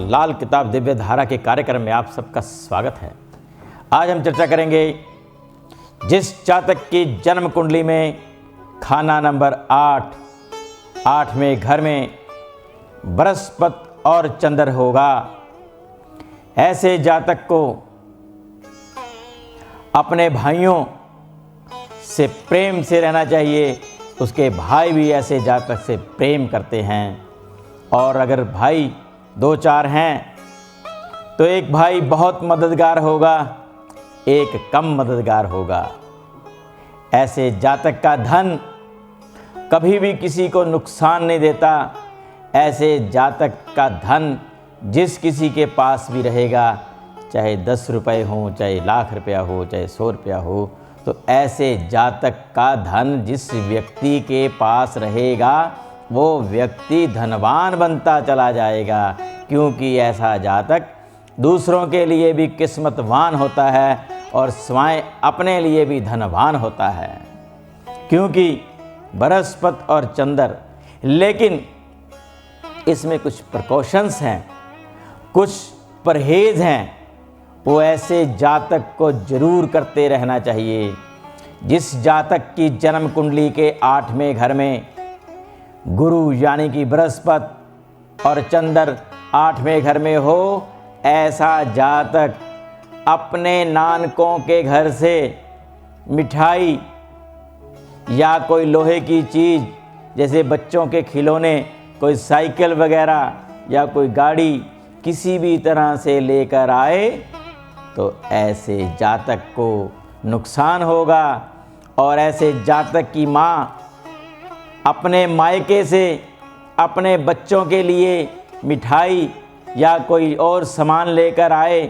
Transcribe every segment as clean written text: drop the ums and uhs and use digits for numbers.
लाल किताब दिव्य धारा के कार्यक्रम में आप सबका स्वागत है। आज हम चर्चा करेंगे जिस जातक की जन्म कुंडली में खाना नंबर 8 घर में बृहस्पति और चंद्र होगा, ऐसे जातक को अपने भाइयों से प्रेम से रहना चाहिए। उसके भाई भी ऐसे जातक से प्रेम करते हैं, और अगर भाई 2-4 हैं तो एक भाई बहुत मददगार होगा, एक कम मददगार होगा। ऐसे जातक का धन कभी भी किसी को नुकसान नहीं देता। ऐसे जातक का धन जिस किसी के पास भी रहेगा, चाहे 10 रुपये हो, चाहे लाख रुपया हो, चाहे 100 रुपया हो, तो ऐसे जातक का धन जिस व्यक्ति के पास रहेगा वो व्यक्ति धनवान बनता चला जाएगा, क्योंकि ऐसा जातक दूसरों के लिए भी किस्मतवान होता है और स्वयं अपने लिए भी धनवान होता है, क्योंकि बृहस्पति और चंद्र। लेकिन इसमें कुछ प्रिकॉशंस हैं, कुछ परहेज हैं, वो ऐसे जातक को जरूर करते रहना चाहिए। जिस जातक की जन्म कुंडली के 8वें घर में गुरु यानी कि बृहस्पति और चंद्र 8वें घर में हो, ऐसा जातक अपने नानकों के घर से मिठाई या कोई लोहे की चीज़, जैसे बच्चों के खिलौने, कोई साइकिल वगैरह या कोई गाड़ी, किसी भी तरह से लेकर आए तो ऐसे जातक को नुकसान होगा। और ऐसे जातक की माँ अपने मायके से अपने बच्चों के लिए मिठाई या कोई और सामान लेकर आए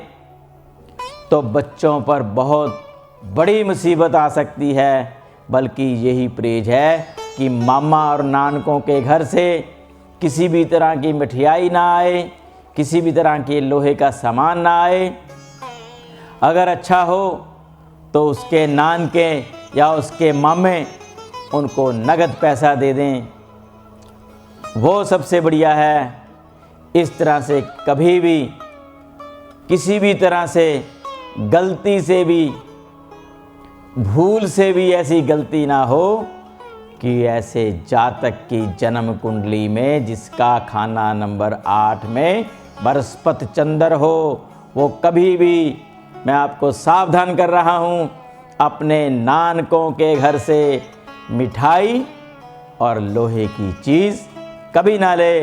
तो बच्चों पर बहुत बड़ी मुसीबत आ सकती है। बल्कि यही परहेज है कि मामा और नानकों के घर से किसी भी तरह की मिठाई ना आए, किसी भी तरह के लोहे का सामान ना आए। अगर अच्छा हो तो उसके नान के या उसके मामे उनको नगद पैसा दे दें, वो सबसे बढ़िया है। इस तरह से कभी भी किसी भी तरह से गलती से भी, भूल से भी ऐसी गलती ना हो कि ऐसे जातक की जन्म कुंडली में जिसका खाना नंबर 8 में बृहस्पति चंद्र हो, वो कभी भी, मैं आपको सावधान कर रहा हूँ, अपने नानकों के घर से मिठाई और लोहे की चीज़ कभी ना ले।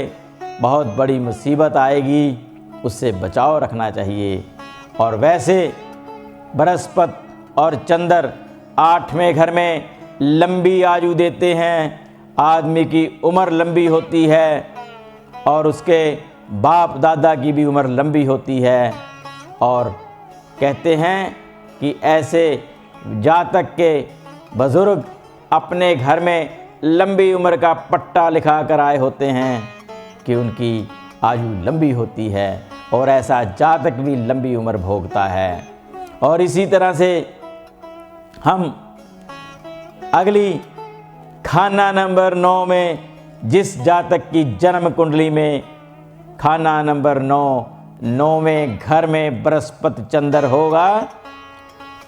बहुत बड़ी मुसीबत आएगी, उससे बचाव रखना चाहिए। और वैसे बृहस्पति और चंद्र 8वें घर में लंबी आयु देते हैं, आदमी की उम्र लंबी होती है और उसके बाप दादा की भी उम्र लंबी होती है। और कहते हैं कि ऐसे जातक के बुजुर्ग अपने घर में लंबी उम्र का पट्टा लिखा कर आए होते हैं कि उनकी आयु लंबी होती है, और ऐसा जातक भी लंबी उम्र भोगता है। और इसी तरह से हम अगली खाना नंबर 9 में जिस जातक की जन्म कुंडली में खाना नंबर 9वें घर में बृहस्पति चंद्र होगा,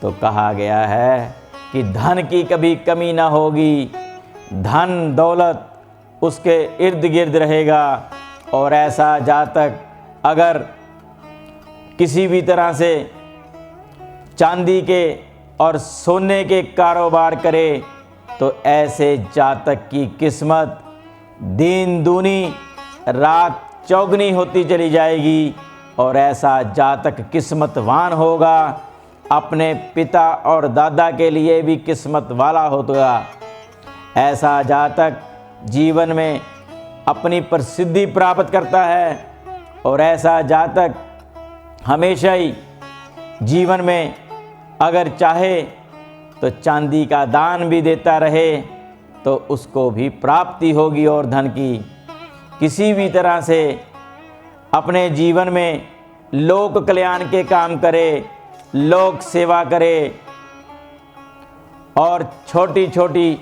तो कहा गया है कि धन की कभी कमी ना होगी, धन दौलत उसके इर्द गिर्द रहेगा। और ऐसा जातक अगर किसी भी तरह से चांदी के और सोने के कारोबार करे तो ऐसे जातक की किस्मत दिन दूनी रात चौगनी होती चली जाएगी, और ऐसा जातक किस्मतवान होगा, अपने पिता और दादा के लिए भी किस्मत वाला होगा। ऐसा जातक जीवन में अपनी प्रसिद्धि प्राप्त करता है, और ऐसा जातक हमेशा ही जीवन में अगर चाहे तो चांदी का दान भी देता रहे तो उसको भी प्राप्ति होगी। और धन की किसी भी तरह से अपने जीवन में लोक कल्याण के काम करे, लोक सेवा करे, और छोटी छोटी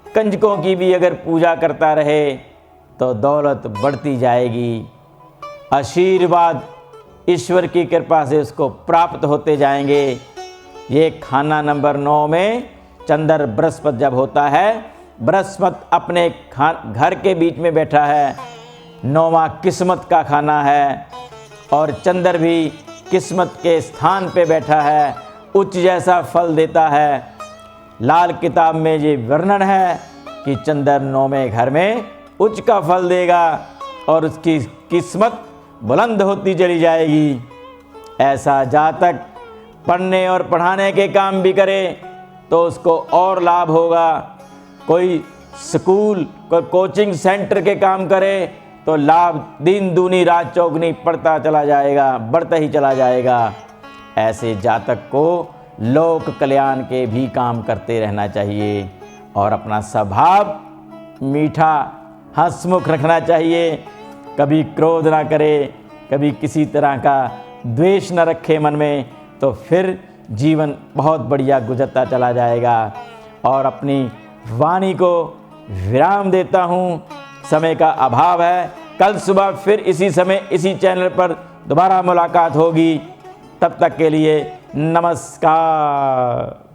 कंजकों की भी अगर पूजा करता रहे तो दौलत बढ़ती जाएगी। आशीर्वाद ईश्वर की कृपा से उसको प्राप्त होते जाएंगे। ये खाना नंबर 9 में चंद्र बृहस्पति जब होता है, बृहस्पति अपने घर के बीच में बैठा है, 9वां किस्मत का खाना है, और चंद्र भी किस्मत के स्थान पे बैठा है, उच्च जैसा फल देता है। लाल किताब में ये वर्णन है कि चंद्र 9वें घर में उच्च का फल देगा और उसकी किस्मत बुलंद होती चली जाएगी। ऐसा जातक पढ़ने और पढ़ाने के काम भी करे तो उसको और लाभ होगा। कोई स्कूल, कोई कोचिंग सेंटर के काम करे तो लाभ दिन दूनी रात चौगुनी पड़ता चला जाएगा, बढ़ता ही चला जाएगा। ऐसे जातक को लोक कल्याण के भी काम करते रहना चाहिए और अपना स्वभाव मीठा हंसमुख रखना चाहिए। कभी क्रोध ना करे, कभी किसी तरह का द्वेष न रखे मन में, तो फिर जीवन बहुत बढ़िया गुजरता चला जाएगा। और अपनी वाणी को विराम देता हूँ, समय का अभाव है। कल सुबह फिर इसी समय इसी चैनल पर दोबारा मुलाकात होगी। तब तक के लिए नमस्कार।